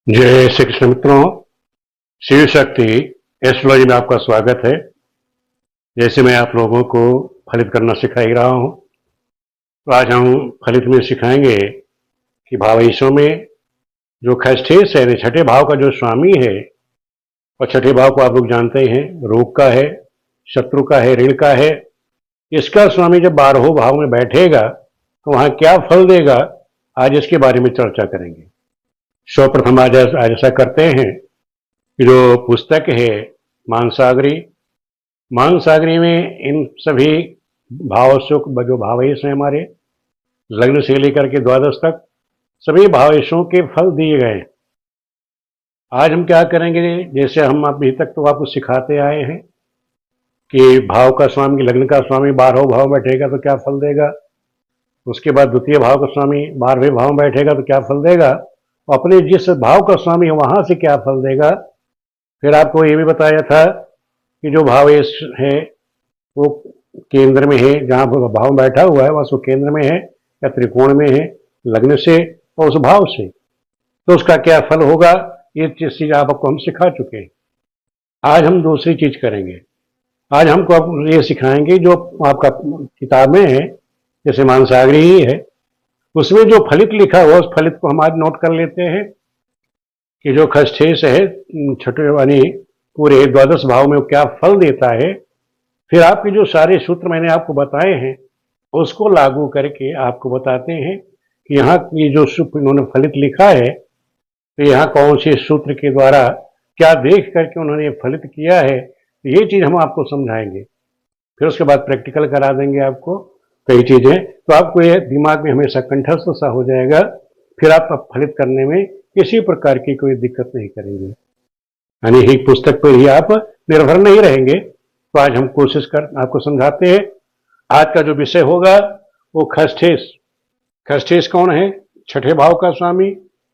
जय श्री कृष्ण मित्रों, शिव शक्ति एस्ट्रोलॉजी में आपका स्वागत है। जैसे मैं आप लोगों को फलित करना सिखा ही रहा हूं, तो आज हम फलित में सिखाएंगे कि भावेशों में जो खष्ठेश है, छठे भाव का जो स्वामी है, और छठे भाव को आप लोग जानते हैं, रोग का है, शत्रु का है, ऋण का है। इसका स्वामी जब 12वें भाव में बैठेगा तो वहां क्या फल देगा, आज इसके बारे में चर्चा करेंगे। सर्वप्रथम आज ऐसा करते हैं कि जो पुस्तक है मानसागरी में इन सभी भावेशों, जो भावेश हैं हमारे लग्न से लेकर के द्वादश तक, सभी भावेशों के फल दिए गए। आज हम क्या करेंगे, जैसे हम अभी तक तो आपको सिखाते आए हैं कि भाव का स्वामी, लग्न का स्वामी 12वें भाव में बैठेगा तो क्या फल देगा, उसके बाद द्वितीय भाव का स्वामी 12वें भाव में बैठेगा तो क्या फल देगा, अपने जिस भाव का स्वामी है वहां से क्या फल देगा। फिर आपको ये भी बताया था कि जो भावेश है वो केंद्र में है, जहां भाव बैठा हुआ है बस वो केंद्र में है या त्रिकोण में है, लग्न से और उस भाव से, तो उसका क्या फल होगा, ये चीज आपको हम सिखा चुके हैं। आज हम दूसरी चीज करेंगे। आज हमको ये सिखाएंगे जो आपका किताब में है, जैसे मानसागरी ही है, उसमें जो फलित लिखा हुआ उस फलित को हम आज नोट कर लेते हैं कि जो खष्ठेश है छठे यानी पूरे द्वादश भाव में वो क्या फल देता है। फिर आपके जो सारे सूत्र मैंने आपको बताए हैं उसको लागू करके आपको बताते हैं कि यहाँ ये जो सूत्र इन्होंने फलित लिखा है तो यहाँ कौन से सूत्र के द्वारा क्या देख करके उन्होंने फलित किया है, तो ये चीज हम आपको समझाएंगे। फिर उसके बाद प्रैक्टिकल करा देंगे आपको कई चीजें, तो आपको ये दिमाग में हमेशा कंठस्थ सा हो जाएगा। फिर आप फलित करने में किसी प्रकार की कोई दिक्कत नहीं करेंगे, यानी ही पुस्तक पर ही आप निर्भर नहीं रहेंगे। तो आज हम कोशिश कर आपको समझाते हैं। आज का जो विषय होगा वो खष्ठेश। खष्ठेश कौन है? छठे भाव का स्वामी,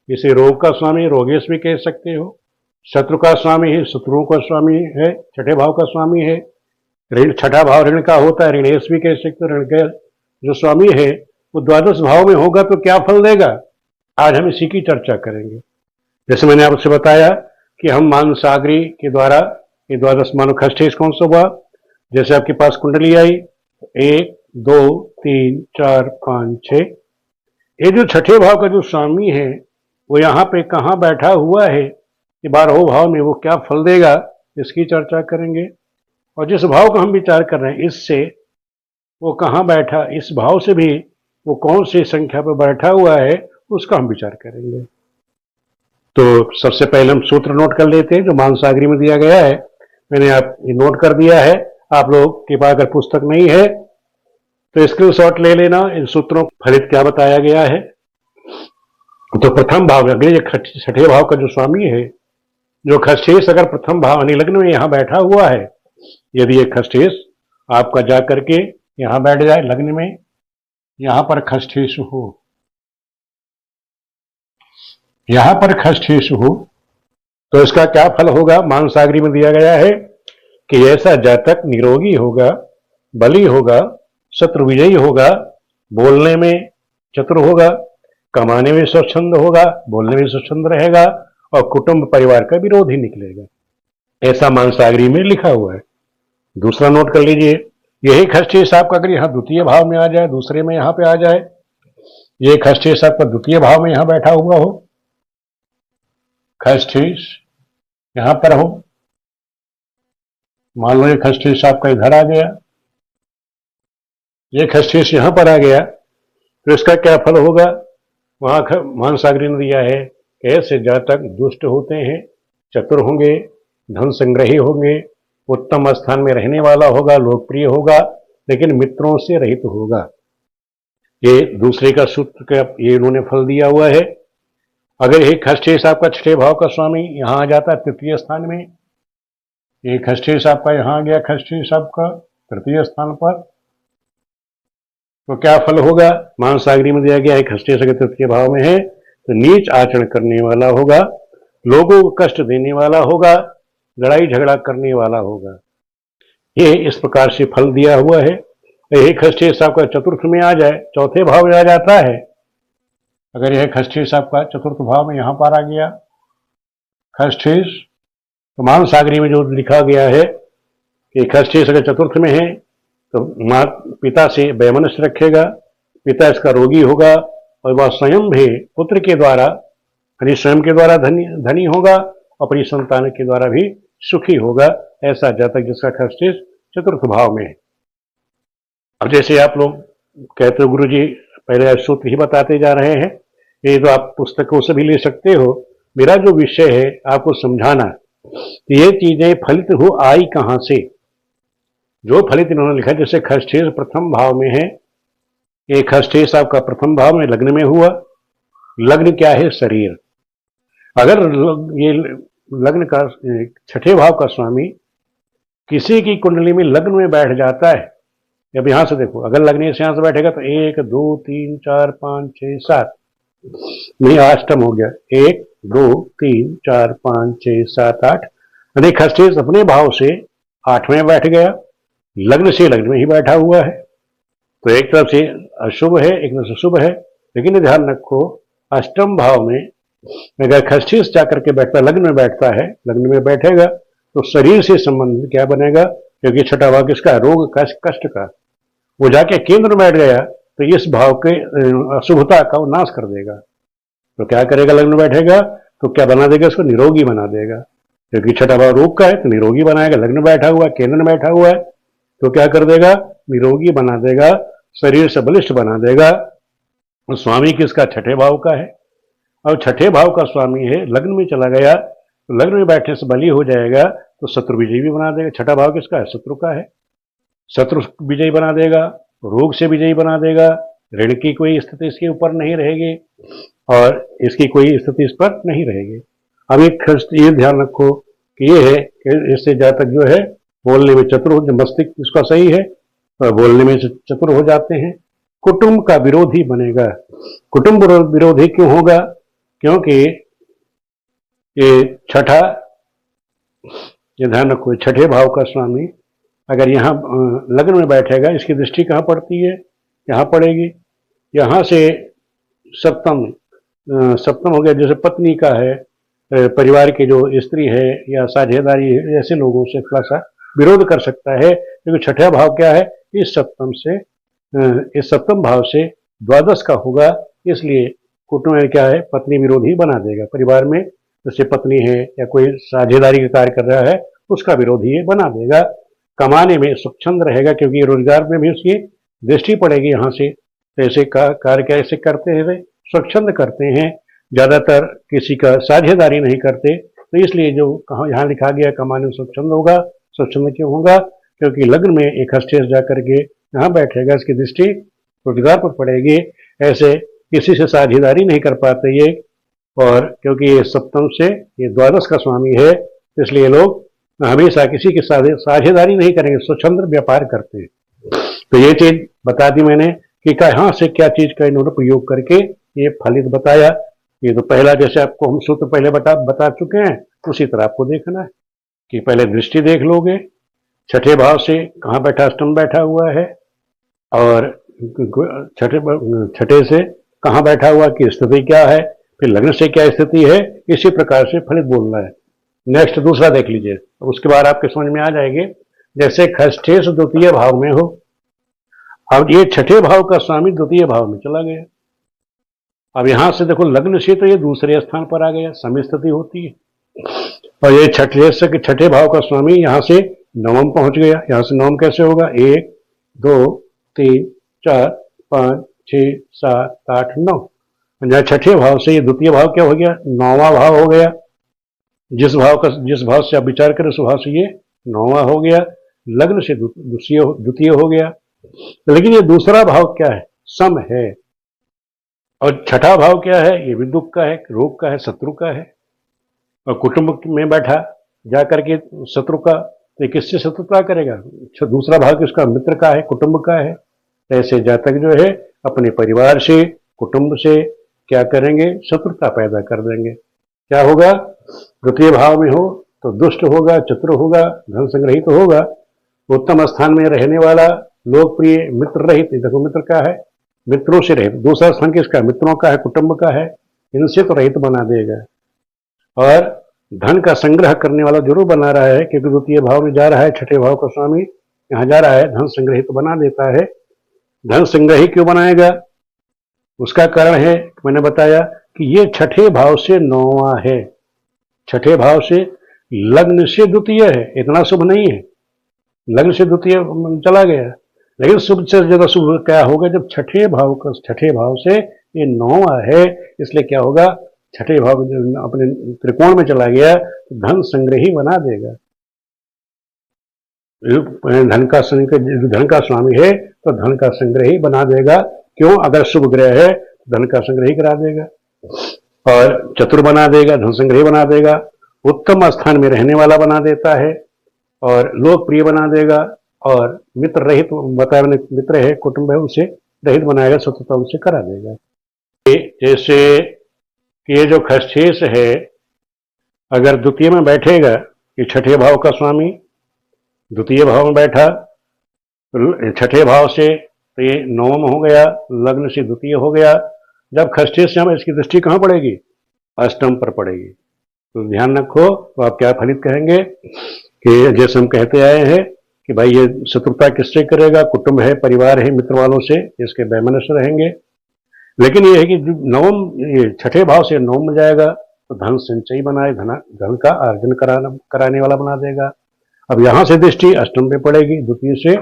इसे रोग का स्वामी रोगेश भी कह सकते हो। शत्रु का स्वामी है, शत्रुओं का स्वामी है, छठे भाव का स्वामी है। ऋण, छठा भाव ऋण का होता है, ऋणेश भी कह सकते हो। ऋण के जो स्वामी है वो द्वादश भाव में होगा तो क्या फल देगा, आज हम इसी की चर्चा करेंगे। जैसे मैंने आपसे बताया कि हम मानसागरी के द्वारा ये द्वादश मानो खष्ठेश कौन सा हुआ, जैसे आपके पास कुंडली आई 1 2 3 4 5 6, ये जो छठे भाव का जो स्वामी है वो यहाँ पे कहाँ बैठा हुआ है, कि 12वें भाव में वो क्या फल देगा, इसकी चर्चा करेंगे। और जिस भाव का हम विचार कर रहे हैं इससे वो कहाँ बैठा, इस भाव से भी वो कौन सी संख्या पर बैठा हुआ है उसका हम विचार करेंगे। तो सबसे पहले हम सूत्र नोट कर लेते हैं जो मानसागरी में दिया गया है। मैंने आप नोट कर दिया है, आप लोग के पास अगर पुस्तक नहीं है तो स्क्रीनशॉट ले लेना। इन सूत्रों फलित क्या बताया गया है। तो प्रथम भाव, अगले छठे भाव का जो स्वामी है, जो खष्ठेश अगर प्रथम भाव यानी लग्न में यहां बैठा हुआ है, यदि ये खष्ठेश आपका जा करके यहां बैठ जाए लग्न में, यहां पर खष्ठेश हो, यहां पर खष्ठेश हो, तो इसका क्या फल होगा। मानसागरी में दिया गया है कि ऐसा जातक निरोगी होगा, बली होगा, शत्रु विजयी होगा, बोलने में चतुर होगा, कमाने में स्वच्छंद होगा, बोलने में स्वच्छंद रहेगा, और कुटुंब परिवार का विरोध ही निकलेगा। ऐसा मानसागरी में लिखा हुआ है। दूसरा नोट कर लीजिए, यही खष्ठेश आपका अगर यहाँ द्वितीय भाव में आ जाए, दूसरे में यहाँ पे आ जाए, ये खष्ठेश आपका द्वितीय भाव में यहाँ बैठा हुआ हो, खष्ठेश यहां पर हो, मान लो ये खष्ठेश आपका इधर आ गया, ये खष्ठेश यहां पर आ गया, तो इसका क्या फल होगा। वहां मानसागरी ने दिया है ऐसे जातक दुष्ट होते हैं, चतुर होंगे, धन संग्रही होंगे, उत्तम स्थान में रहने वाला होगा, लोकप्रिय होगा, लेकिन मित्रों से रहित होगा। ये दूसरे का सूत्र का ये इन्होंने फल दिया हुआ है। अगर ये खष्ठेश आपका छठे भाव का स्वामी यहां आ जाता है तृतीय स्थान में, ये खष्ठेश आपका यहां आ गया, खष्ठेश आपका तृतीय स्थान पर, तो क्या फल होगा। मानसागरी में दिया गया है खष्ठेश अगर तृतीय भाव में है तो नीच आचरण करने वाला होगा, लोगों को कष्ट देने वाला होगा, लड़ाई झगड़ा करने वाला होगा। ये इस प्रकार से फल दिया हुआ है। यही खष्ठेश आपका चतुर्थ में आ जाए, चौथे भाव में आ जाता है, अगर यह खष्ठेश आपका चतुर्थ भाव में यहां पर आ गया, खष्ठेश, तो महासागरी में जो लिखा गया है कि खष्ठेश अगर चतुर्थ में है तो माँ पिता से वैमनस्य रखेगा, पिता इसका रोगी होगा और वह स्वयं भी पुत्र के द्वारा यानी स्वयं के द्वारा धनी होगा और अपनी संतान के द्वारा भी सुखी होगा। ऐसा जातक जिसका खष्ठेश चतुर्थ भाव में है। अब जैसे आप लोग कहते हो गुरु जी पहले सूत्र ही बताते जा रहे हैं, ये तो आप पुस्तकों से भी ले सकते हो। मेरा जो विषय है आपको समझाना कि ये चीजें फलित हो आई कहां से। जो फलित इन्होंने लिखा जैसे खष्ठेश प्रथम भाव में है, ये खष्ठेश आपका प्रथम भाव में लग्न में हुआ। लग्न क्या है? शरीर। अगर ये लग्न का छठे भाव का स्वामी किसी की कुंडली में लग्न में बैठ जाता है, अब यहां से देखो अगर लग्न से यहां से बैठेगा तो 1 2 3 4 5 6 7 नहीं अष्टम हो गया, 1 2 3 4 5 6 7 8 यानी खष्ठेश अपने भाव से 8 में बैठ गया, लग्न से लग्न में ही बैठा हुआ है। तो एक तरफ से अशुभ है एक तरफ से शुभ है, लेकिन ध्यान रखो अष्टम भाव में अगर खष्ठेश जाकर के बैठता लग्न में बैठता है, लग्न में बैठेगा तो शरीर से संबंध क्या बनेगा? क्योंकि छठा भाव किसका? रोग कष्ट का। वो जाके केंद्र में बैठ गया तो इस भाव के अशुभता का वो नाश कर देगा। तो क्या करेगा? लग्न में बैठेगा तो क्या बना देगा? उसको निरोगी बना देगा, क्योंकि छठा भाव रोग का है तो निरोगी बनाएगा। लग्न में बैठा हुआ है, केंद्र में बैठा हुआ है तो क्या कर देगा? निरोगी बना देगा, शरीर से बलिष्ठ बना देगा। स्वामी किसका? छठे भाव का है। और छठे भाव का स्वामी है, लग्न में चला गया तो लग्न में बैठने से बली हो जाएगा तो शत्रु विजयी भी बना देगा। छठा भाव किसका है? शत्रु का है। शत्रु विजयी बना देगा, रोग से विजयी बना देगा, ऋण की कोई स्थिति इसके ऊपर नहीं रहेगी और इसकी कोई स्थिति इस पर नहीं रहेगी। अब एक ये ध्यान रखो कि ये है कि इससे जातक जो है बोलने में चतुर हो, मस्तिष्क इसका सही है और बोलने में चतुर हो जाते हैं। कुटुंब का विरोधी बनेगा। कुटुंब विरोधी क्यों होगा? क्योंकि ये छठा, ये ध्यान रखो छठे भाव का स्वामी अगर यहाँ लग्न में बैठेगा, इसकी दृष्टि कहाँ पड़ती है? यहाँ पड़ेगी। यहाँ से सप्तम हो गया, जैसे पत्नी का है, परिवार के जो स्त्री है या साझेदारी है, ऐसे लोगों से थोड़ा सा विरोध कर सकता है, क्योंकि छठा भाव क्या है? इस सप्तम भाव से द्वादश का होगा, इसलिए कुटुंब में क्या है? पत्नी विरोधी बना देगा। परिवार में जैसे पत्नी है या कोई साझेदारी का कार्य कर रहा है उसका विरोधी बना देगा। कमाने में स्वच्छंद रहेगा, क्योंकि रोजगार में भी उसकी दृष्टि पड़ेगी। यहाँ से ऐसे कार्य कैसे करते हैं? स्वच्छंद करते हैं, ज्यादातर किसी का साझेदारी नहीं करते। तो इसलिए जो कहा यहाँ लिखा गया कमाने में स्वच्छंद होगा। स्वच्छंद क्यों होगा? क्योंकि लग्न में एक खष्ठेश जाकर के यहाँ बैठेगा, इसकी दृष्टि रोजगार पर पड़ेगी। ऐसे किसी से साझेदारी नहीं कर पाते ये, और क्योंकि ये सप्तम से ये द्वादश का स्वामी है, इसलिए लोग हमेशा किसी के साथ साझेदारी नहीं करेंगे, स्वच्छंद व्यापार करते हैं। तो ये चीज बता दी मैंने कि कहाँ से क्या चीज का इन्होंने प्रयोग करके ये फलित बताया। ये तो पहला जैसे आपको हम सूत्र पहले बता चुके हैं, उसी तरह आपको देखना है कि पहले दृष्टि देख लोगे, छठे भाव से कहाँ बैठा? अष्टम बैठा हुआ है, और छठे से कहाँ बैठा हुआ की स्थिति क्या है, फिर लग्न से क्या स्थिति है, इसी प्रकार से फलित बोलना है। नेक्स्ट दूसरा देख लीजिए, उसके बाद आपके समझ में आ जाएंगे। जैसे खष्ठेश द्वितीय भाव में हो, अब ये छठे भाव का स्वामी द्वितीय भाव में चला गया। अब यहां से देखो लग्न से तो ये दूसरे स्थान पर आ गया, समस्थिति होती है। और ये छठे भाव का स्वामी यहां से नवम पहुंच गया। यहां से नवम कैसे होगा? 1 2 3 4 5 6 7 8 9। छठे भाव से ये द्वितीय भाव क्या हो गया? नौवां भाव हो गया। जिस भाव से आप विचार करें उस भाव से ये नौवां हो गया, लग्न से द्वितीय हो गया। लेकिन ये दूसरा भाव क्या है? सम है। और छठा भाव क्या है? ये भी दुख का है, रोग का है, शत्रु का है। और कुटुंब में बैठा जाकर के शत्रु का, तो किससे शत्रुता करेगा? दूसरा भाव किसका? मित्र का है, कुटुंब का है। ऐसे जातक जो है अपने परिवार से, कुटुंब से क्या करेंगे? शत्रुता पैदा कर देंगे। क्या होगा? द्वितीय भाव में हो तो दुष्ट होगा, चतुर होगा, धन संग्रहित होगा, उत्तम स्थान में रहने वाला, लोकप्रिय, मित्र रहित। देखो मित्र का है, मित्रों से रहित। दूसरा स्थान किसका? मित्रों का है, कुटुंब का है, इनसे तो रहित बना देगा। और धन का संग्रह करने वाला जरूर बना रहा है, क्योंकि द्वितीय भाव में जा रहा है, छठे भाव का स्वामी यहाँ जा रहा है, धन संग्रही तो बना देता है। धन संग्रही क्यों बनाएगा, उसका कारण है मैंने बताया कि ये छठे भाव से नौवां है, छठे भाव से लग्न से द्वितीय है, इतना शुभ नहीं है, लग्न से द्वितीय चला गया। लेकिन शुभ से ज्यादा शुभ क्या होगा, जब छठे भाव से ये नौवां है, इसलिए क्या होगा, छठे भाव अपने त्रिकोण में चला गया तो धन संग्रही बना देगा। धन का स्वामी है तो धन का संग्रही बना देगा। क्यों, अगर शुभ ग्रह है तो धन का संग्रही करा देगा, और चतुर बना देगा, धन संग्रही बना देगा, उत्तम स्थान में रहने वाला बना देता है, और लोकप्रिय बना देगा, और मित्र रहित बताया मैंने, मित्र है, कुटुंब है, उसे रहित बनाएगा, शत्रुता उनसे करा देगा। जैसे ये जो खसशेष है, अगर द्वितीय में बैठेगा, ये छठे भाव का स्वामी द्वितीय भाव में बैठा, छठे भाव से तो ये नवम हो गया, लग्न से द्वितीय हो गया। जब खसशेष से हम इसकी दृष्टि कहाँ पड़ेगी, अष्टम पर पड़ेगी। तो ध्यान रखो, तो आप क्या फलित कहेंगे कि जैसे हम कहते आए हैं कि भाई ये शत्रुता किससे करेगा, कुटुंब है, परिवार है, मित्र वालों से, इसके वैमनस्य रहेंगे। लेकिन ये है कि नवम, ये छठे भाव से नवम में जाएगा तो धन संचयी बनाए, धन का अर्जन कराने वाला बना देगा। अब यहां से दृष्टि अष्टम पे पड़ेगी, द्वितीय से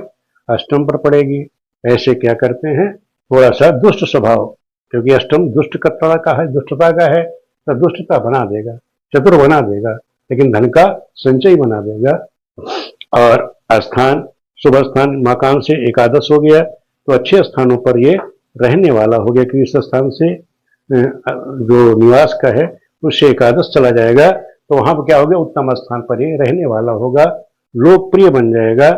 अष्टम पर पड़ेगी। ऐसे क्या करते हैं, थोड़ा सा दुष्ट स्वभाव, क्योंकि अष्टम दुष्टता का है, दुष्टता का है, तो दुष्टता बना देगा, चतुर बना देगा, लेकिन धन का संचय बना देगा। और स्थान, शुभ स्थान मकान से एकादश हो गया तो अच्छे स्थानों पर ये रहने वाला हो गया, क्योंकि इस स्थान से जो निवास का है उससे एकादश चला जाएगा, तो वहां पर क्या हो गया, उत्तम स्थान पर ये रहने वाला होगा, लोकप्रिय बन जाएगा।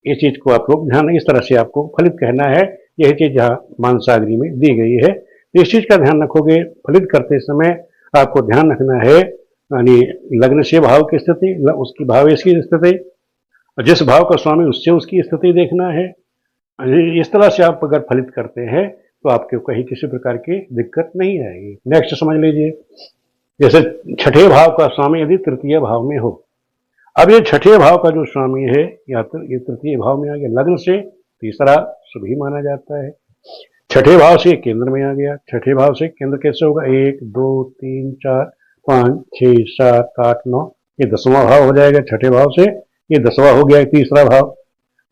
इस चीज को आप लोग ध्यान, इस तरह से आपको फलित कहना है। यही चीज यहाँ मानसागरी में दी गई है, इस चीज का ध्यान रखोगे। फलित करते समय आपको ध्यान रखना है, यानी लग्न से भाव की स्थिति, उसकी भावेश की स्थिति, जिस भाव का स्वामी उससे उसकी स्थिति देखना है। इस तरह से आप अगर फलित करते हैं तो आपको कहीं किसी प्रकार की दिक्कत नहीं आएगी। नेक्स्ट समझ लीजिए, जैसे छठे भाव का स्वामी यदि तृतीय भाव में हो। अब ये छठे भाव का जो स्वामी है, या तो ये तृतीय भाव में आ गया, लग्न से तीसरा शुभ ही माना जाता है। छठे भाव से केंद्र में आ गया, छठे भाव से केंद्र कैसे होगा, 1 2 3 4 5 6 7 8 9, ये 10वां भाव हो जाएगा। छठे भाव से ये 10वां हो गया, तीसरा भाव,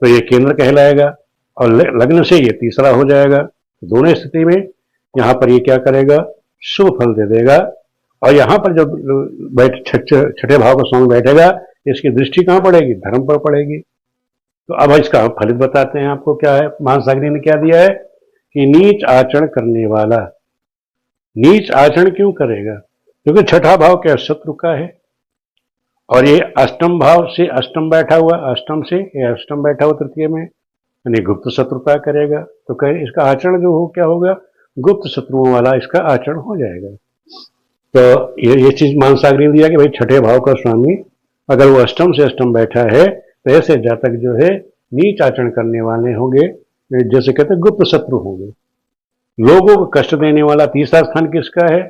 तो ये केंद्र कहलाएगा, और लग्न से ये तीसरा हो जाएगा। दोनों स्थिति में यहाँ पर ये क्या करेगा, शुभ फल दे देगा। और यहाँ पर जब छठे भाव का स्वामी बैठेगा, इसकी दृष्टि कहाँ पड़ेगी, धर्म पर पड़ेगी। तो अब इसका फलित बताते हैं आपको क्या है। मानसागरी ने क्या दिया है कि नीच आचरण करने वाला, नीच आचरण क्यों करेगा, क्योंकि छठा भाव क्या शत्रु का है, और ये अष्टम भाव से अष्टम बैठा हुआ, अष्टम से ये अष्टम बैठा हुआ तृतीय में, यानी गुप्त शत्रुता करेगा। तो कहे इसका आचरण जो हो क्या होगा, गुप्त शत्रुओं वाला इसका आचरण हो जाएगा। तो ये चीज मानसागरी ने दिया कि भाई छठे भाव का स्वामी अगर वो अष्टम से अष्टम बैठा है तो ऐसे जातक जो है नीच आचरण करने वाले होंगे, जैसे कहते हैं गुप्त शत्रु होंगे, लोगों को कष्ट देने वाला। तीसरा स्थान किसका है,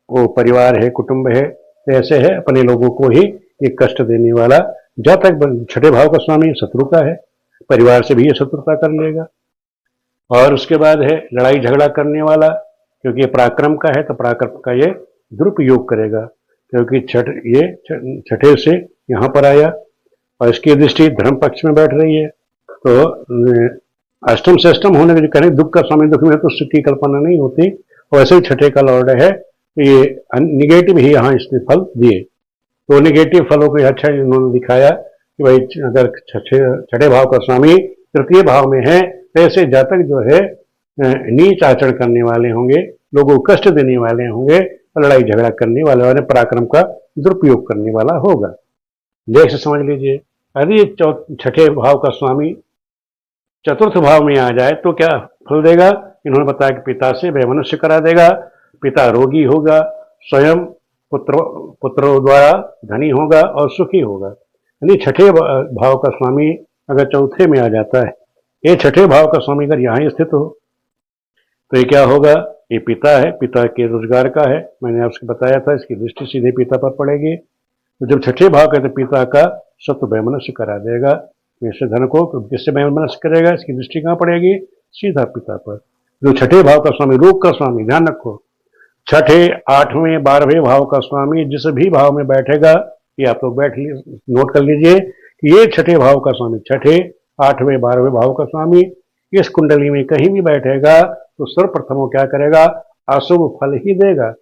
वो परिवार है, कुटुंब है, तो ऐसे है अपने लोगों को ही ये कष्ट देने वाला। जातक छठे भाव का स्वामी शत्रु का है, परिवार से भी ये शत्रुता कर लेगा। और उसके बाद है लड़ाई झगड़ा करने वाला, क्योंकि ये पराक्रम का है तो पराक्रम का ये दुरुपयोग करेगा, क्योंकि ये छठे से यहाँ पर आया और इसकी दृष्टि धर्म पक्ष में बैठ रही है। तो अष्टम से अष्टम होने के कहें दुख का स्वामी, दुख में तो सुख की कल्पना नहीं होती, और ऐसे ही छठे का लॉर्ड है, तो ये निगेटिव ही यहाँ इसने फल दिए। तो निगेटिव फलों को अच्छा इन्होंने दिखाया कि भाई अगर छठे भाव का स्वामी तृतीय भाव में है तो ऐसे जातक जो है नीच आचरण करने वाले होंगे, लोगों को कष्ट देने वाले होंगे, लड़ाई झगड़ा करने वाले पराक्रम का दुरुपयोग करने वाला होगा। नेक्स्ट समझ लीजिए, यदि छठे भाव का स्वामी चतुर्थ भाव में आ जाए तो क्या फल देगा। इन्होंने बताया कि पिता से वैमनस्य करा देगा, पिता रोगी होगा, स्वयं पुत्रों द्वारा धनी होगा और सुखी होगा। यानी छठे भाव का स्वामी अगर चौथे में आ जाता है, ये छठे भाव का स्वामी अगर यहाँ स्थित हो तो ये क्या होगा, ये पिता है, पिता के रोजगार का है, मैंने आपको बताया था, इसकी दृष्टि सीधे पिता पर पड़ेगी। तो जब छठे भाव का तो पिता का सत्व वैमनस्य करा देगा। तो इससे धन को किससे वैमनस्य करेगा, इसकी दृष्टि कहाँ पड़ेगी, सीधा पिता पर। जो छठे भाव का स्वामी, रोग का स्वामी, ध्यान रखो, छठे, आठवें, 12वें भाव का स्वामी जिस भी भाव में बैठेगा, ये आप लोग बैठ नोट कर लीजिए कि ये छठे भाव का स्वामी, छठे, 8वें, 12वें भाव का स्वामी इस कुंडली में कहीं भी बैठेगा तो सर्वप्रथम वो क्या करेगा, अशुभ फल ही देगा।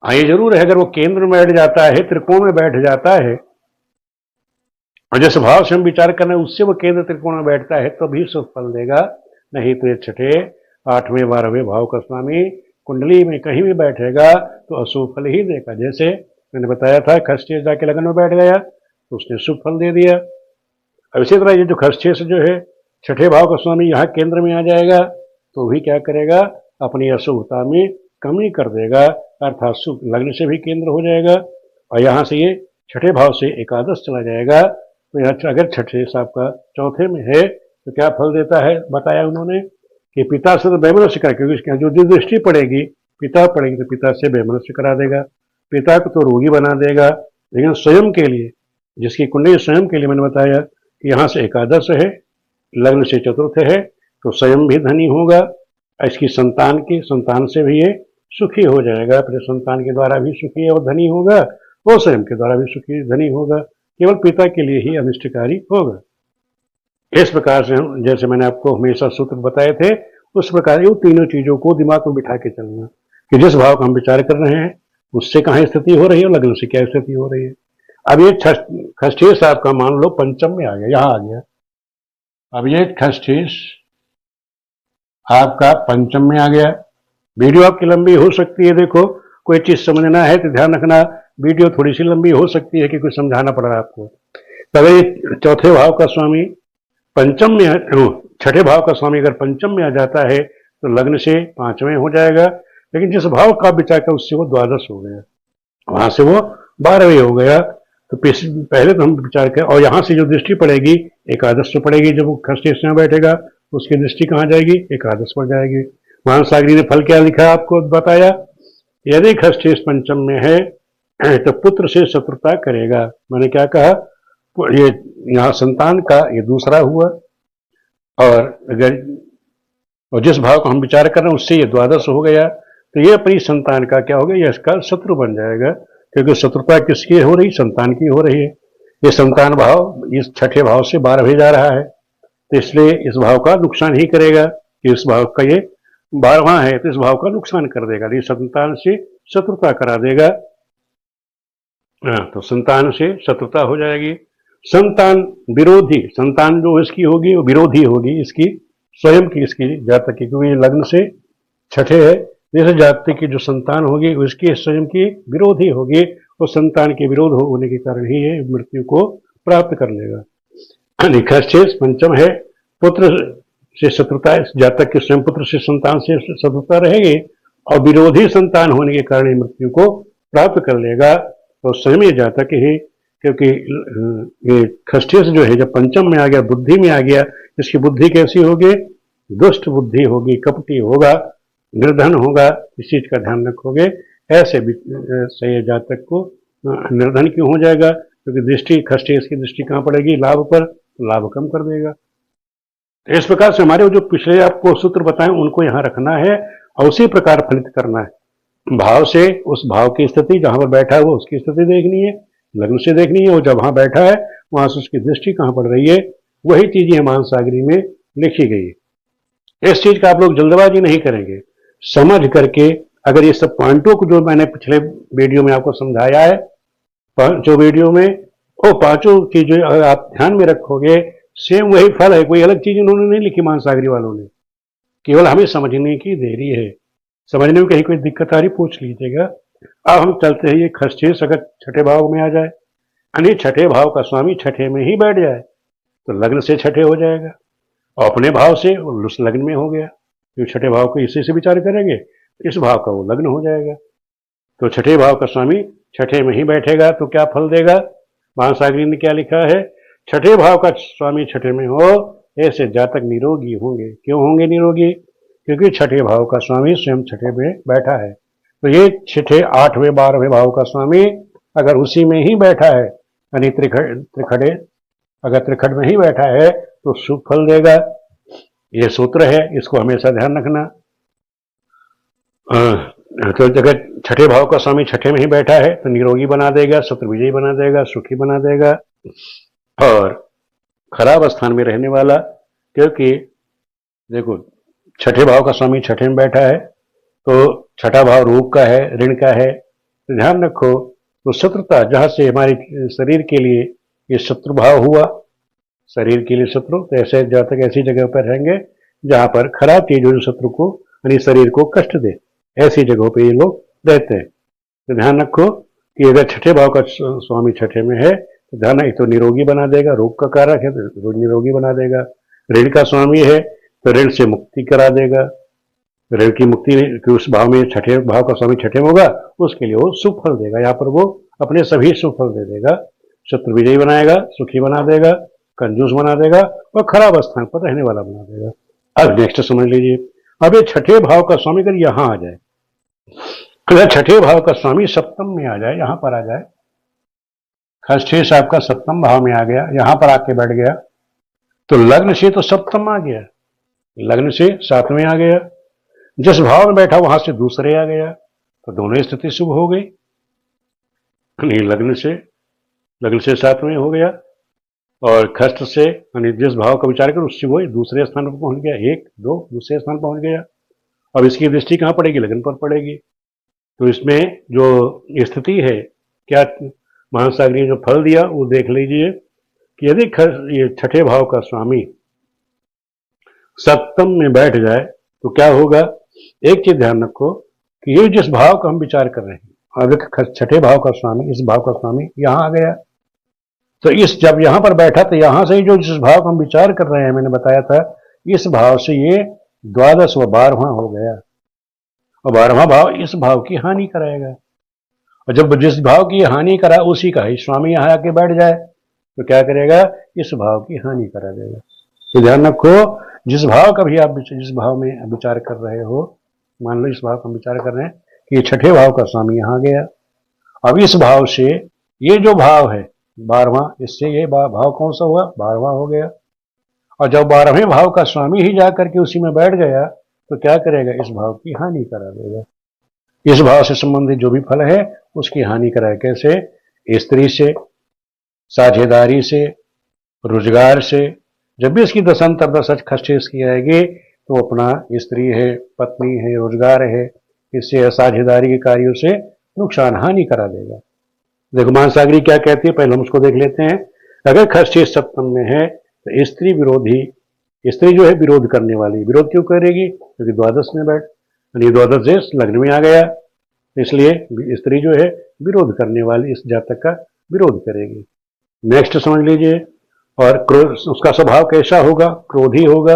हाँ, ये जरूर है, अगर वो केंद्र में बैठ जाता है, त्रिकोण में बैठ जाता है, और जिस भाव से हम विचार कर रहे हैं उससे वो केंद्र त्रिकोण में बैठता है तो भी शुभ फल देगा। नहीं तो ये छठे, 8वें, 12वें भाव का स्वामी कुंडली में कहीं भी बैठेगा तो अशुभ फल ही देगा। जैसे मैंने बताया था, खर्चे जाके लगन में बैठ गया तो उसने शुभ फल दे दिया। अब इसी तरह ये जो खर्चे से जो है छठे भाव का स्वामी यहाँ केंद्र में आ जाएगा तो भी क्या करेगा, अपनी अशुभता में कमी कर देगा, अर्थात शुभ लग्न से भी केंद्र हो जाएगा। और यहाँ से ये छठे भाव से एकादश चला जाएगा तो यहाँ अगर छठे साहब का चौथे में है तो क्या फल देता है, बताया उन्होंने कि पिता से तो वैमनस्य करा, क्योंकि इसकी जो दृष्टि पड़ेगी पिता पड़ेगी तो पिता से वैमनस्य करा देगा, पिता को तो रोगी बना देगा। लेकिन स्वयं के लिए, जिसकी कुंडली स्वयं के लिए मैंने बताया कि यहाँ से एकादश है, लग्न से चतुर्थ है, तो स्वयं भी धनी होगा, इसकी संतान से भी ये सुखी हो जाएगा, अपने संतान के द्वारा भी सुखी और धनी होगा, और स्वयं के द्वारा भी सुखी धनी होगा, केवल पिता के लिए ही अनिष्टकारी होगा। इस प्रकार से हम, जैसे मैंने आपको हमेशा सूत्र बताए थे, उस प्रकार ये तीनों चीजों को दिमाग में बिठा के चलना कि जिस भाव का हम विचार कर रहे हैं उससे कहाँ स्थिति हो रही है और लग्न से क्या स्थिति हो रही है। अब ये खष्ठेश आपका मान लो पंचम में आ गया, यहां आ गया। अब ये खष्ठेश आपका पंचम में आ गया। वीडियो आपकी लंबी हो सकती है, देखो कोई चीज समझना है तो ध्यान रखना, वीडियो थोड़ी सी लंबी हो सकती है कि कुछ समझाना पड़ रहा है आपको। तब ये चौथे भाव का स्वामी पंचम में, छठे भाव का स्वामी अगर पंचम में आ जाता है तो लग्न से 5वें हो जाएगा, लेकिन जिस भाव का विचार कर उससे वो द्वादश हो गया, वहां से वो 12वें हो गया। तो पहले तो हम विचार करें, और यहाँ से जो दृष्टि पड़ेगी एकादश से पड़ेगी, जब वो खष्ठेश में बैठेगा उसकी दृष्टि कहाँ जाएगी, एकादश पर जाएगी। वहां सागरी ने फल क्या लिखा आपको बताया, यदि खष्ठेश पंचम में है तो पुत्र से शत्रुता करेगा। मैंने क्या कहा, ये यहाँ संतान का ये दूसरा हुआ, और अगर और जिस भाव को हम विचार कर रहे हैं उससे ये द्वादश हो गया, तो ये अपनी संतान का क्या हो गया, ये इसका शत्रु बन जाएगा, क्योंकि शत्रुता किसकी हो रही, संतान की हो रही है। ये संतान भाव इस छठे भाव से 12वें जा रहा है, तो इसलिए इस भाव का नुकसान ही करेगा कि इस भाव का ये 12वां है तो इस भाव का नुकसान कर देगा, ये संतान से शत्रुता करा देगा। तो संतान से शत्रुता हो जाएगी। संतान विरोधी, संतान जो इसकी होगी वो विरोधी होगी इसकी, स्वयं की, इसकी जातक की, क्योंकि लग्न से छठे है, जैसे जातक की जो संतान होगी उसकी स्वयं की विरोधी होगी, और संतान के विरोध होने के कारण ही ये मृत्यु को प्राप्त कर लेगा। खष्ठेश पंचम है, पुत्र से शत्रुता, जातक के स्वयं पुत्र से संतान से शत्रुता रहेगी, और विरोधी संतान होने के कारण मृत्यु को प्राप्त कर लेगा। तो स्वयं ये जातक ही, क्योंकि ये खष्ठेश जो है जब पंचम में आ गया, बुद्धि में आ गया, इसकी बुद्धि कैसी होगी, दुष्ट बुद्धि होगी, कपटी होगा, निर्धन होगा, इस चीज का ध्यान रखोगे। ऐसे सही जातक को निर्धन क्यों हो जाएगा, क्योंकि दृष्टि खष्ठेश की दृष्टि कहाँ पड़ेगी, लाभ पर, लाभ कम कर देगा। इस प्रकार से हमारे जो पिछले आपको सूत्र बताएं उनको यहाँ रखना है और उसी प्रकार फलित करना है। भाव से उस भाव की स्थिति जहां पर बैठा है वो उसकी स्थिति देखनी है, लग्न से देखनी है, और जब वहां बैठा है वहां से उसकी दृष्टि कहां पड़ रही है, वही चीजें हमान सागरी में लिखी गई है। इस चीज का आप लोग जल्दबाजी नहीं करेंगे, समझ करके अगर ये सब पॉइंटों को जो मैंने पिछले वीडियो में आपको समझाया है, पांचों वीडियो में, वो पांचों चीजें अगर आप ध्यान में रखोगे, सेम वही फल है, कोई अलग चीज उन्होंने नहीं लिखी मान सागरी वालों ने, केवल हमें समझने की देरी है। समझने में कहीं कोई दिक्कत आ रही पूछ लीजिएगा। अब हम चलते हैं, ये खष्ठेश अगर छठे भाव में आ जाए, यानी छठे भाव का स्वामी छठे में ही बैठ जाए तो लग्न से छठे हो जाएगा, और अपने भाव से उस लग्न में हो गया, क्योंकि छठे भाव को इसी से विचार करेंगे इस भाव का वो लग्न हो जाएगा। तो छठे भाव का स्वामी छठे में ही बैठेगा तो क्या फल देगा, महासागरी ने क्या लिखा है, छठे भाव का स्वामी छठे में हो ऐसे जातक निरोगी होंगे। क्यों होंगे निरोगी, क्योंकि छठे भाव का स्वामी स्वयं छठे में बैठा है। तो ये छठे, 8वें, 12वें भाव का स्वामी अगर उसी में ही बैठा है, यानी त्रिखड़े अगर त्रिखट में ही बैठा है तो शुभ फल देगा। ये सूत्र है, इसको हमेशा ध्यान रखना। तो अगर छठे भाव का स्वामी छठे में ही बैठा है तो निरोगी बना देगा, शत्रु विजयी बना देगा, सुखी बना देगा। और खराब स्थान में रहने वाला, क्योंकि देखो छठे भाव का स्वामी छठे में बैठा है तो छठा भाव रोग का है, ऋण का है, तो ध्यान रखो। तो शत्रुता, जहां से हमारे शरीर के लिए ये शत्रु भाव हुआ, शरीर के लिए शत्रु, तो ऐसे जब तक ऐसी जगह पर रहेंगे जहां पर खराब चीजों शत्रु को यानी शरीर को कष्ट दे, ऐसी जगहों पर ये लोग रहते हैं। तो ध्यान रखो कि अगर छठे भाव का स्वामी छठे में है तो ध्यान, एक तो निरोगी बना देगा, रोग का कारक है तो निरोगी बना देगा। ऋण का स्वामी है तो ऋण से मुक्ति करा देगा, ऋण की मुक्ति कि उस भाव में छठे भाव का स्वामी छठे में होगा, उसके लिए वो सुख फल देगा। यहाँ पर वो अपने सभी सुख फल दे देगा, शत्रु विजयी बनाएगा, सुखी बना देगा, कंजूस बना देगा और खराब स्थान पर रहने वाला बना देगा। अब नेक्स्ट समझ लीजिए, अब ये छठे भाव का स्वामी अगर यहां आ जाए, अगर छठे भाव का स्वामी सप्तम में आ जाए, यहां पर आ जाए, खष्ठे से आपका सप्तम भाव में आ गया, यहां पर आके बैठ गया, तो लग्न से तो सप्तम आ गया, लग्न से सातवें आ गया, जिस भाव में बैठा वहां से दूसरे आ गया, तो दोनों स्थिति शुभ हो गई। लग्न से सातवें हो गया और खष्ट से यानी जिस भाव का विचार कर उससे वो दूसरे स्थान पर पहुंच गया, एक दो दूसरे स्थान पर पहुंच गया। अब इसकी दृष्टि कहां पड़ेगी? लग्न पर पड़ेगी। तो इसमें जो स्थिति है, क्या महासागरी जो फल दिया वो देख लीजिए कि यदि ये छठे भाव का स्वामी सप्तम में बैठ जाए तो क्या होगा। एक चीज ध्यान रखो कि ये जिस भाव का हम विचार कर रहे हैं, अगर छठे भाव का स्वामी, इस भाव का स्वामी यहां आ गया, तो इस जब यहां पर बैठा तो यहां से ही जो जिस भाव का हम विचार कर रहे हैं, मैंने बताया था, इस भाव से ये द्वादश व 12वां हो गया और 12वां भाव इस भाव की हानि कराएगा। और जब जिस भाव की हानि करा उसी का ही स्वामी यहां आके बैठ जाए तो क्या करेगा? इस भाव की हानि करा देगा। तो ध्यान रखो, जिस भाव का भी आप जिस भाव में विचार कर रहे हो, मान लो इस भाव का विचार कर रहे हैं कि ये छठे भाव का स्वामी यहां गया, अब इस भाव से ये जो भाव है 12वां, इससे ये भाव कौन सा हुआ? 12वां हो गया। और जब 12वें भाव का स्वामी ही जाकर के उसी में बैठ गया तो क्या करेगा? इस भाव की हानि करा देगा। इस भाव से संबंधित जो भी फल है उसकी हानि कराए। कैसे? स्त्री से, साझेदारी से, रोजगार से। जब भी इसकी दशांतर दशा खष्टे इसकी आएगी तो अपना स्त्री है, पत्नी है, रोजगार है, इससे साझेदारी के कार्यों से नुकसान हानि करा देगा। देखो मानसागरी क्या कहती है, पहले हम उसको देख लेते हैं। अगर खष्टे सप्तम में है तो स्त्री विरोधी, स्त्री जो है विरोध करने वाली, विरोध क्यों करेगी? क्योंकि द्वादश में बैठ, यानी द्वादश से लग्न में आ गया, इसलिए स्त्री जो है विरोध करने वाली, इस जातक का विरोध करेगी। नेक्स्ट समझ लीजिए। और क्रोध, उसका स्वभाव कैसा होगा? क्रोधी होगा,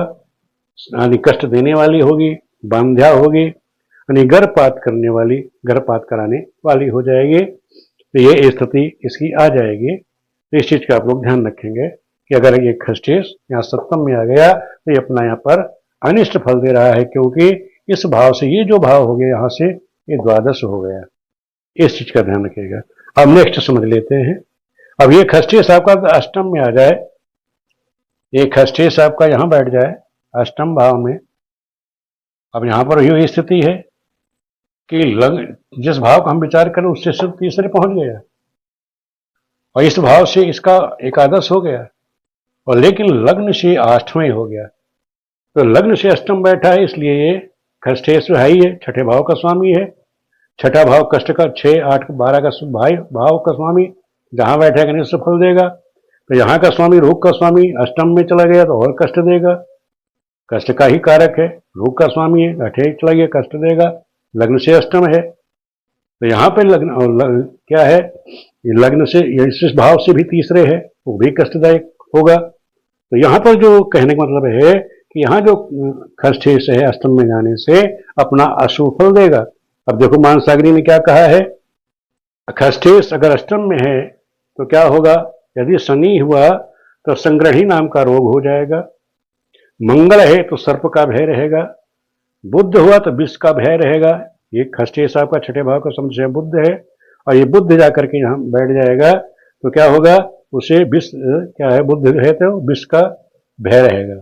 यानी कष्ट देने वाली होगी, बांध्या होगी, यानी गर्भपात करने वाली, गर्भपात कराने वाली हो जाएगी। तो ये स्थिति इसकी आ जाएगी। तो इस चीज का आप लोग ध्यान रखेंगे कि अगर ये खष्टेश यहाँ सप्तम में आ गया तो ये अपना यहाँ पर अनिष्ट फल दे रहा है, क्योंकि इस भाव से ये जो भाव हो गया यहाँ से ये द्वादश हो गया। इस चीज का ध्यान रखिएगा। अब नेक्स्ट समझ लेते हैं। अब ये खष्टेश आपका अष्टम में आ जाए, ये खष्टेश आपका यहां बैठ जाए अष्टम भाव में। अब यहां पर यही स्थिति है कि जिस भाव का हम विचार करें उससे सिर्फ तीसरे पहुंच गया और इस भाव से इसका एकादश हो गया, और लेकिन लग्न से आठवें हो गया। तो लग्न से अष्टम बैठा है, इसलिए ये खष्टेश है ही है, छठे भाव का स्वामी है। छठा भाव कष्ट का, 6, 8, 12 का भाव का स्वामी जहां बैठेगा निश्चित फल देगा। तो यहाँ का स्वामी, रोग का स्वामी अष्टम में चला गया तो और कष्ट देगा, कष्ट का ही कारक है, रोग का स्वामी है, अठे चला गया कष्ट देगा, लग्न से अष्टम है। तो यहाँ पे लग्न क्या है? ये लग्न से, इस भाव से भी तीसरे है, वो भी कष्टदायक होगा। तो यहाँ पर जो कहने का मतलब है कि यहाँ जो खष्टेश है अष्टम में जाने से अपना अशुभ फल देगा। अब देखो मानसागरी ने क्या कहा है, खष्टेश अगर अष्टम में है तो क्या होगा? यदि शनि हुआ तो संग्रही नाम का रोग हो जाएगा, मंगल है तो सर्प का भय रहेगा, बुध हुआ तो विष का भय रहेगा। ये खष्टेश आपका छठे भाव का समझ बुध है, और ये बुध जाकर के यहाँ बैठ जाएगा तो क्या होगा, उसे विष क्या है, बुध है तो विष का भय रहेगा।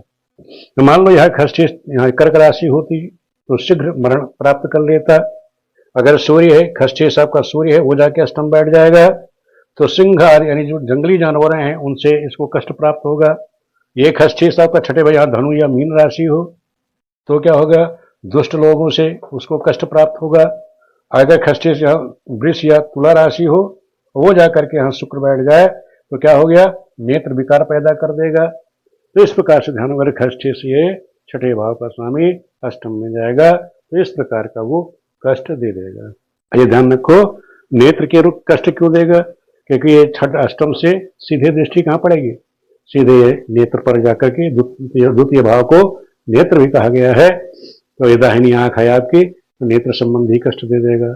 तो मान लो यह खष्टी यहाँ कर्क राशि होती तो शीघ्र मरण प्राप्त कर लेता। अगर सूर्य है, खष्टी साहब का सूर्य है, वो जाके अष्टम बैठ जाएगा तो सिंह आदि यानी जो जंगली जानवर हैं उनसे इसको कष्ट प्राप्त होगा। ये खष्टी साहब का छठे भाई धनु या मीन राशि हो तो क्या होगा, दुष्ट लोगों से उसको कष्ट प्राप्त होगा। अगर खष्टी से वृष या तुला राशि हो, वो जाकर के यहाँ शुक्र बैठ जाए तो क्या हो गया, नेत्र विकार पैदा कर देगा। तो इस प्रकार से ध्यान अगर खष्टी से ये छठे भाव का स्वामी अष्टम में जाएगा तो इस प्रकार का वो कष्ट दे देगा। ये ध्यान रखो, नेत्र के रूप कष्ट क्यों देगा, क्योंकि ये छठ अष्टम से सीधे दृष्टि कहाँ पड़ेगी, सीधे नेत्र पर जाकर के द्वितीय भाव को नेत्र भी कहा गया है। तो ये दाहिनी आंख है आपकी, तो नेत्र संबंधी कष्ट दे देगा।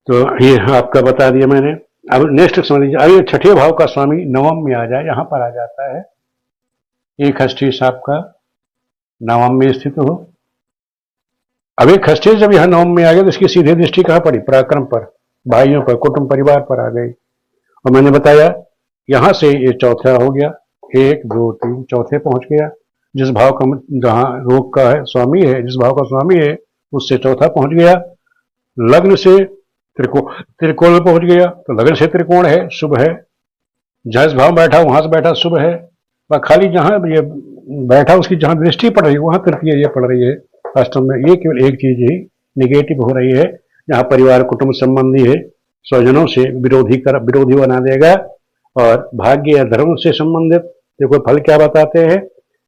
तो ये आपका बता दिया मैंने। अब नेक्स्ट समझ लीजिए, अब ये छठे भाव का स्वामी नवम में आ जाए, यहां पर आ जाता है, एक खष्टीस आपका नवम में स्थित हो। अब एक खष्टीस जब यहां नवम में आ गया तो इसकी सीधी दृष्टि कहां पड़ी, पराक्रम पर, भाइयों पर, कुटुंब परिवार पर आ गई। और मैंने बताया यहां से ये चौथा हो गया, 1 2 3 चौथे पहुंच गया। जिस भाव का जहां रोग का है स्वामी है, जिस भाव का स्वामी है उससे चौथा पहुंच गया। लग्न से त्रिकोण में पहुंच गया तो लग्न से त्रिकोण है, शुभ है। जिस भाव बैठा वहां से बैठा शुभ है, वह खाली जहां ये बैठा उसकी जहां दृष्टि पड़ रही है वहां तृतीय ये पड़ रही है अष्टम में। ये केवल एक चीज ही निगेटिव हो रही है, जहां परिवार कुटुंब संबंधी है, स्वजनों से विरोधी बना देगा। और भाग्य या धर्म से संबंधित देखो फल क्या बताते हैं,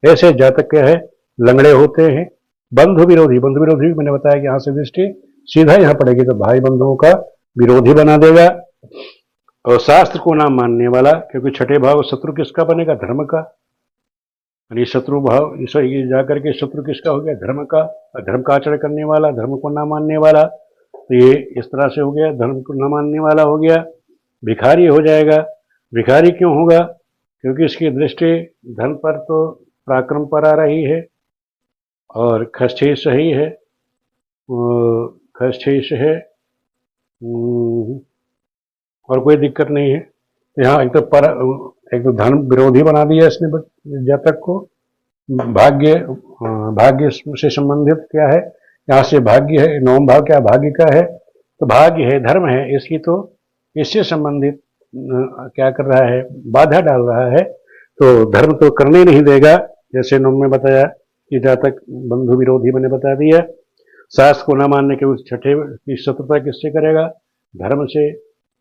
ऐसे जातक क्या है, लंगड़े होते हैं। बंधु विरोधी भी मैंने बताया कि यहां से दृष्टि सीधा यहां पड़ेगी तो भाई बंधुओं का विरोधी बना देगा। और शास्त्र को ना मानने वाला, क्योंकि छठे भाव शत्रु किसका बनेगा, धर्म का, यानी शत्रु भाव जाकर के शत्रु किसका हो गया, धर्म का। धर्म का आचरण करने वाला, धर्म को ना मानने वाला, तो ये इस तरह से हो गया, धर्म को न मानने वाला हो गया। भिखारी हो जाएगा। भिखारी क्यों होगा, क्योंकि इसकी दृष्टि धन पर तो पराक्रम पर आ रही है और खष्ठेश सही है, खष्ठेश है और कोई दिक्कत नहीं है। यहाँ एक तो धन विरोधी बना दिया इसने जातक को। भाग्य से संबंधित क्या है, यहाँ से भाग्य है, नवम भाव क्या भाग्य का है, तो भाग्य है, धर्म है, इसकी तो इससे संबंधित क्या कर रहा है, बाधा डाल रहा है। तो धर्म तो करने नहीं देगा, जैसे नवम में बताया कि जातक बंधु विरोधी मैंने बता दिया। शास्त्र को न मानने के उस छठे की शत्रुता किससे करेगा, धर्म से,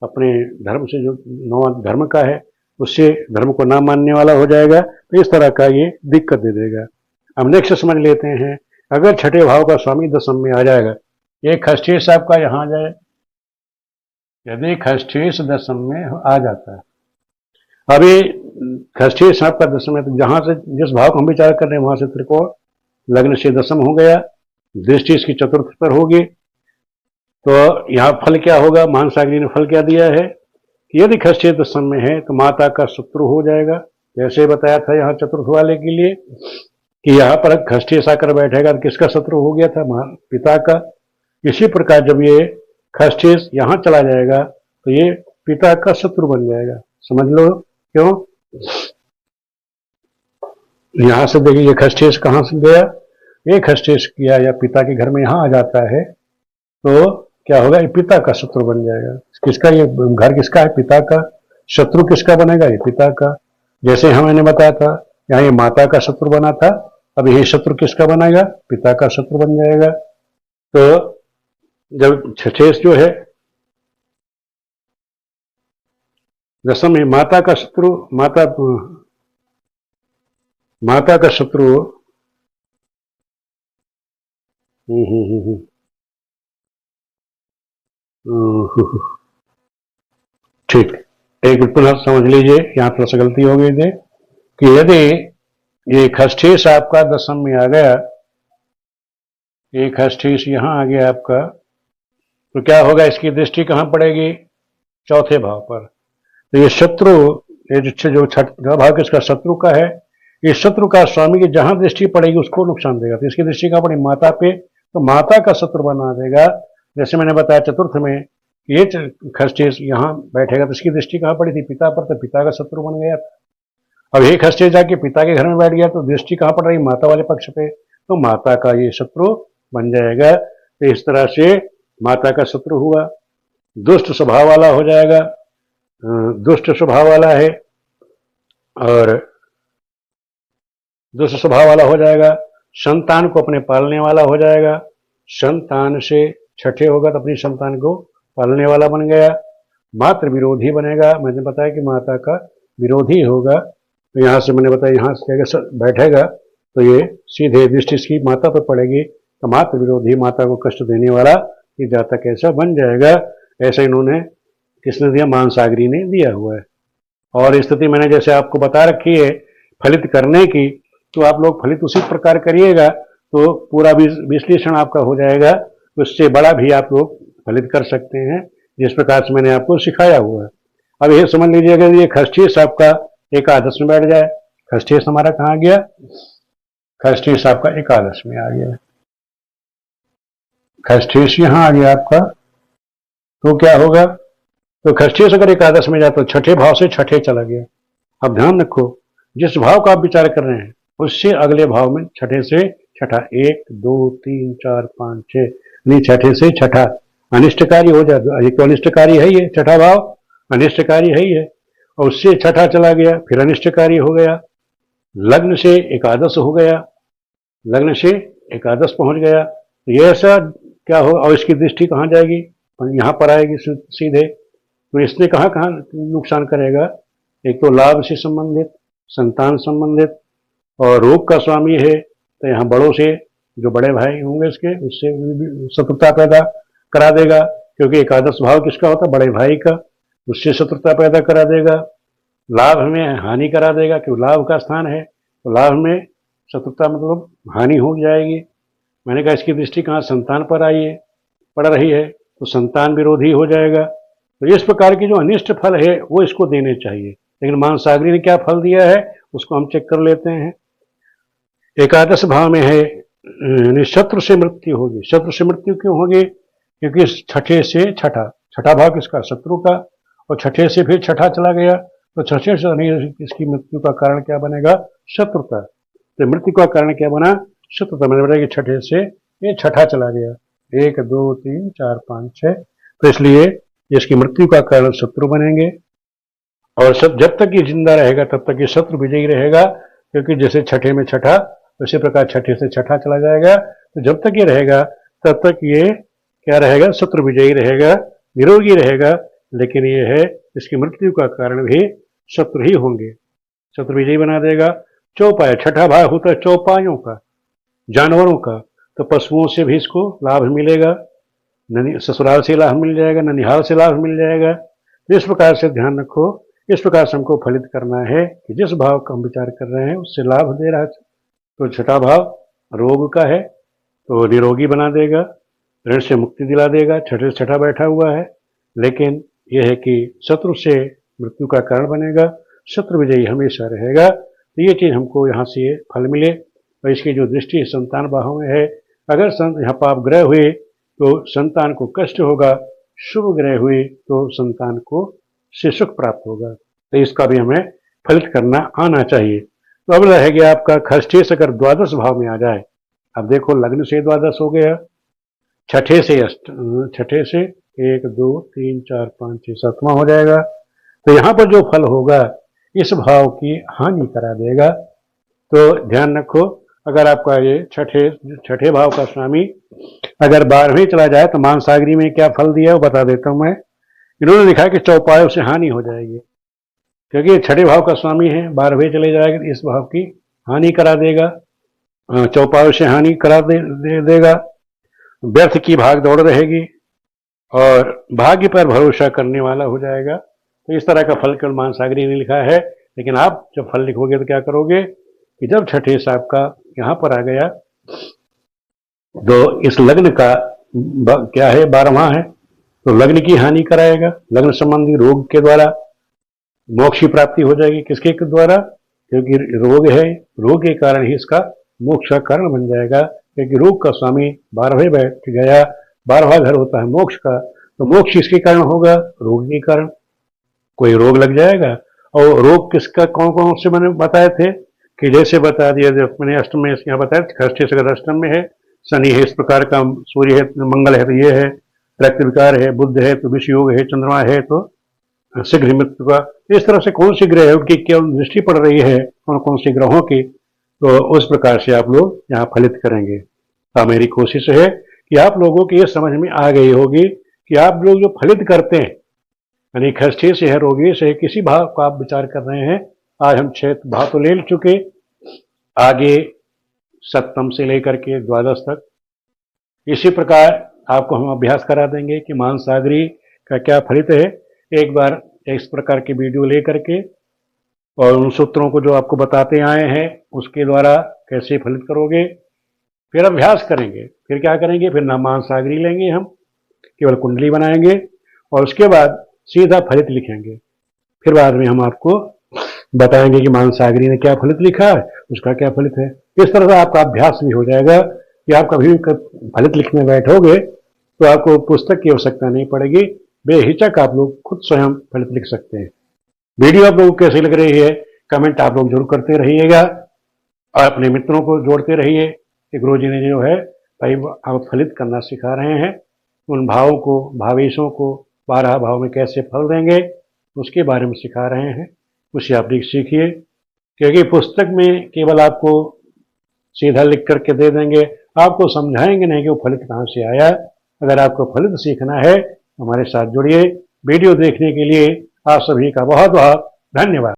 अपने धर्म से, जो नौ धर्म का है उससे धर्म को ना मानने वाला हो जाएगा। तो इस तरह का ये दिक्कत दे देगा। अब नेक्स्ट समझ लेते हैं, अगर छठे भाव का स्वामी दशम में आ जाएगा, एक खष्ठेश साहब का यहां आ जाए, यदि खष्ठेश दशम में आ जाता है, अभी खष्ठेश साहब का दशम है तो जहां से जिस भाव को हम विचार कर रहे हैं वहां से त्रिकोण, लग्न से दशम हो गया, दृष्टि इसकी चतुर्थ पर होगी। तो यहाँ फल क्या होगा, महासागरी ने फल क्या दिया है कि यदि खष्ठेश दशम में है तो माता का शत्रु हो जाएगा। जैसे बताया था यहाँ चतुर्थ वाले के लिए कि यहाँ पर खष्ठेश आकर बैठेगा तो किसका शत्रु हो गया था, पिता का। इसी प्रकार जब ये खष्ठेश यहाँ चला जाएगा तो ये पिता का शत्रु बन जाएगा। समझ लो क्यों, यहां से देखिए ये खष्ठेश कहां से गया, ये खष्ठेश किया या पिता के घर में यहां आ जाता है तो क्या होगा, ये पिता का शत्रु बन जाएगा। किसका, ये घर किसका है, पिता का। शत्रु किसका बनेगा, ये पिता का। जैसे मैंने बताया था यहाँ ये माता का शत्रु बना था, अब ये शत्रु किसका बनेगा, पिता का शत्रु बन जाएगा। तो जब खष्ठेश जो है दशम में माता का शत्रु, माता का शत्रु, ठीक, एक पुनः समझ लीजिए, यहां थोड़ा सा गलती हो गई थी कि यदि ये खष्ठेश आपका दशम में आ गया, ये खष्ठेश यहां आ गया आपका, तो क्या होगा, इसकी दृष्टि कहां पड़ेगी, चौथे भाव पर। तो ये शत्रु, ये जो छठा भाव किसका, शत्रु का है, ये शत्रु का स्वामी की जहां दृष्टि पड़ेगी उसको नुकसान देगा। तो इसकी दृष्टि कहां पड़ेगी, माता पे, तो माता का शत्रु बना देगा। जैसे मैंने बताया चतुर्थ में ये खर्चेस यहाँ बैठेगा तो इसकी दृष्टि कहाँ पड़ी थी? पिता पर, तो पिता का शत्रु बन गया था। अब ये खर्चे जाके पिता के घर में बैठ गया तो दृष्टि कहाँ पड़ रही? माता वाले पक्ष पे, तो माता का ये शत्रु बन जाएगा। तो इस तरह से माता का शत्रु हुआ, दुष्ट स्वभाव वाला हो जाएगा, दुष्ट स्वभाव वाला है और दुष्ट स्वभाव वाला हो जाएगा। संतान को अपने पालने वाला हो जाएगा, संतान से छठे होगा तो अपनी संतान को पालने वाला बन गया। मातृ विरोधी बनेगा, मैंने बताया कि माता का विरोधी होगा। तो यहाँ से मैंने बताया यहाँ से बैठेगा तो ये सीधे दृष्टि इसकी माता पर पड़ेगी, तो मातृ विरोधी, माता को कष्ट देने वाला ये जातक ऐसा बन जाएगा। ऐसा इन्होंने किसने दिया? मानसागरी ने दिया हुआ है। और स्थिति मैंने जैसे आपको बता रखी है फलित करने की, तो आप लोग फलित उसी प्रकार करिएगा तो पूरा विश्लेषण आपका हो जाएगा। उससे बड़ा भी आप लोग फलित कर सकते हैं, जिस प्रकार से मैंने आपको सिखाया हुआ है। अब ये समझ लीजिए अगर ये खष्ठेश आपका एकादश में बैठ जाए, खष्ठेश हमारा कहाँ गया? खष्ठेश आपका एकादश में आ गया, खष्ठेश यहाँ आ गया आपका, तो क्या होगा? तो खष्ठेश अगर एकादश में जाए तो छठे भाव से छठे चला गया। अब ध्यान रखो, जिस भाव का आप विचार कर रहे हैं उससे अगले भाव में छठे से छठा, 1 2 3 4 5 6, नहीं छठे से छठा अनिष्टकारी हो जाता। एक तो अनिष्टकारी है ये छठा भाव, अनिष्टकारी है ये, और उससे छठा चला गया, फिर अनिष्टकारी हो गया, लग्न से एकादश हो गया, लग्न से एकादश पहुंच गया। तो ये ऐसा क्या हो, और इसकी दृष्टि कहाँ जाएगी? यहाँ पर आएगी सीधे। तो इसने कहाँ कहाँ नुकसान करेगा? एक तो लाभ से संबंधित, संतान संबंधित, और रोग का स्वामी है तो यहाँ बड़ों से, जो बड़े भाई होंगे इसके, उससे शत्रुता पैदा करा देगा, क्योंकि एकादश भाव किसका होता है? बड़े भाई का, उससे शत्रुता पैदा करा देगा। लाभ में हानि करा देगा, क्योंकि लाभ का स्थान है, तो लाभ में शत्रुता मतलब हानि हो जाएगी। मैंने कहा इसकी दृष्टि कहाँ? संतान पर आई है, पड़ रही है, तो संतान विरोधी हो जाएगा। तो इस प्रकार की जो अनिष्ट फल है वो इसको देने चाहिए, लेकिन मानसागरी ने क्या फल दिया है उसको हम चेक कर लेते हैं। एकादश भाव में है शत्रु से मृत्यु होगी। शत्रु से मृत्यु क्यों होगी? क्योंकि छठे से छठा, छठा भाव किसका? शत्रु का, और छठे से फिर छठा चला गया, तो छठे से इसकी मृत्यु का कारण क्या बनेगा? शत्रुता। तो मृत्यु का कारण क्या बना? शत्रुता। मैंने बताया कि छठे से ये छठा चला गया, 1 2 3 4 5 6, तो इसलिए इसकी मृत्यु का कारण शत्रु बनेंगे। और सब जब तक ये जिंदा रहेगा तब तक ये शत्रु विजयी रहेगा, क्योंकि जैसे छठे में छठा, उसी प्रकार छठे से छठा चला जाएगा। तो जब तक ये रहेगा तब तक ये क्या रहेगा? शत्रु विजयी रहेगा, निरोगी रहेगा। लेकिन ये है इसकी मृत्यु का कारण भी शत्रु ही होंगे, शत्रु विजयी बना देगा। चौपाय, छठा भाव होता है चौपायों का, जानवरों का, तो पशुओं से भी इसको लाभ मिलेगा, ससुराल से लाभ मिल जाएगा, ननिहाल से लाभ मिल जाएगा। तो इस प्रकार से ध्यान रखो, इस प्रकार से हमको फलित करना है कि जिस भाव का हम विचार कर रहे हैं उससे लाभ दे रहा है। तो छठा भाव रोग का है तो निरोगी बना देगा, ऋण से मुक्ति दिला देगा, छठे से छठा बैठा हुआ है। लेकिन यह है कि शत्रु से मृत्यु का कारण बनेगा, शत्रु विजयी हमेशा रहेगा। तो ये चीज़ हमको यहाँ से फल मिले। और इसकी जो दृष्टि संतान भाव में है, अगर यहाँ पाप ग्रह हुए तो संतान को कष्ट होगा, शुभ ग्रह हुए तो संतान को से सुख प्राप्त होगा। तो इसका भी हमें फलित करना आना चाहिए। तो अब रह गया आपका खष्ठेश अगर द्वादश भाव में आ जाए। अब देखो लग्न से द्वादश हो गया, छठे से 1 2 3 4 5 6 7वां हो जाएगा। तो यहाँ पर जो फल होगा इस भाव की हानि करा देगा। तो ध्यान रखो, अगर आपका ये छठे भाव का स्वामी अगर 12वें चला जाए तो मानसागरी में क्या फल दिया है वो बता देता हूं मैं। इन्होंने लिखा कि चौपायों से हानि हो जाएगी, क्योंकि छठे भाव का स्वामी है, 12वें चले जाएगा तो इस भाव की हानि करा देगा, चौपायों से हानि करा देगा। व्यर्थ की भाग दौड़ रहेगी और भाग्य पर भरोसा करने वाला हो जाएगा। तो इस तरह का फल केवल मानसागरी ने लिखा है। लेकिन आप जब फल लिखोगे तो क्या करोगे कि जब छठे से आपका यहाँ पर आ गया तो इस लग्न का क्या है? 12वां है, तो लग्न की हानि कराएगा। लग्न संबंधी रोग के द्वारा मोक्ष की प्राप्ति हो जाएगी। किसके द्वारा? क्योंकि रोग है, रोग के कारण ही इसका मोक्ष का कारण बन जाएगा। क्योंकि रोग का स्वामी 12वें बैठ गया, 12वां घर होता है मोक्ष का, तो मोक्ष किसके कारण होगा? रोग के कारण। कोई रोग लग जाएगा, और रोग किसका, कौन कौन से मैंने बताए थे कि जैसे बता दिया, जब मैंने अष्टम में यहाँ बताया, षष्ठी से अगर अष्टम में है, शनि है इस प्रकार का, सूर्य है, मंगल है तो ये है, रक्त विकार है, बुध है तो विष योग है, चंद्रमा है तो शीघ्र मृत्यु का। इस तरह से कौन सी ग्रह है, उनकी क्या दृष्टि पड़ रही है, कौन कौन से ग्रहों की, तो उस प्रकार से आप लोग यहाँ फलित करेंगे। तो मेरी कोशिश है कि आप लोगों की ये समझ में आ गई होगी कि आप लोग जो फलित करते हैं, यानी खर्चे से है, रोगी से है, किसी भाव का आप विचार कर रहे हैं। आज हम 6 भाव तो ले चुके, आगे सप्तम से लेकर के द्वादश तक इसी प्रकार आपको हम अभ्यास करा देंगे कि मानसागरी का क्या फलित है। एक बार इस प्रकार की वीडियो लेकर के और उन सूत्रों को जो आपको बताते आए हैं उसके द्वारा कैसे फलित करोगे, फिर अभ्यास करेंगे, फिर क्या करेंगे, फिर ना मानसागरी लेंगे, हम केवल कुंडली बनाएंगे और उसके बाद सीधा फलित लिखेंगे। फिर बाद में हम आपको बताएंगे कि मानसागरी ने क्या फलित लिखा है, उसका क्या फलित है। इस तरह से आपका अभ्यास भी हो जाएगा कि आप कभी भी फलित लिखने बैठोगे तो आपको पुस्तक की आवश्यकता नहीं पड़ेगी, बेहिचक आप लोग खुद स्वयं फलित लिख सकते हैं। वीडियो आप लोगों को कैसी लग रही है, कमेंट आप लोग जरूर करते रहिएगा और अपने मित्रों को जोड़ते रहिए कि गुरुजी ने जो है भाई आप फलित करना सिखा रहे हैं, उन भावों को, भावेशों को 12 भाव में कैसे फल देंगे उसके बारे में सिखा रहे हैं। उसे आप सीखिए, क्योंकि पुस्तक में केवल आपको सीधा लिख करके दे देंगे, आपको समझाएंगे नहीं कि वो फलित कहाँ से आया। अगर आपको फलित सीखना है हमारे साथ जुड़िए। वीडियो देखने के लिए आप सभी का बहुत बहुत धन्यवाद।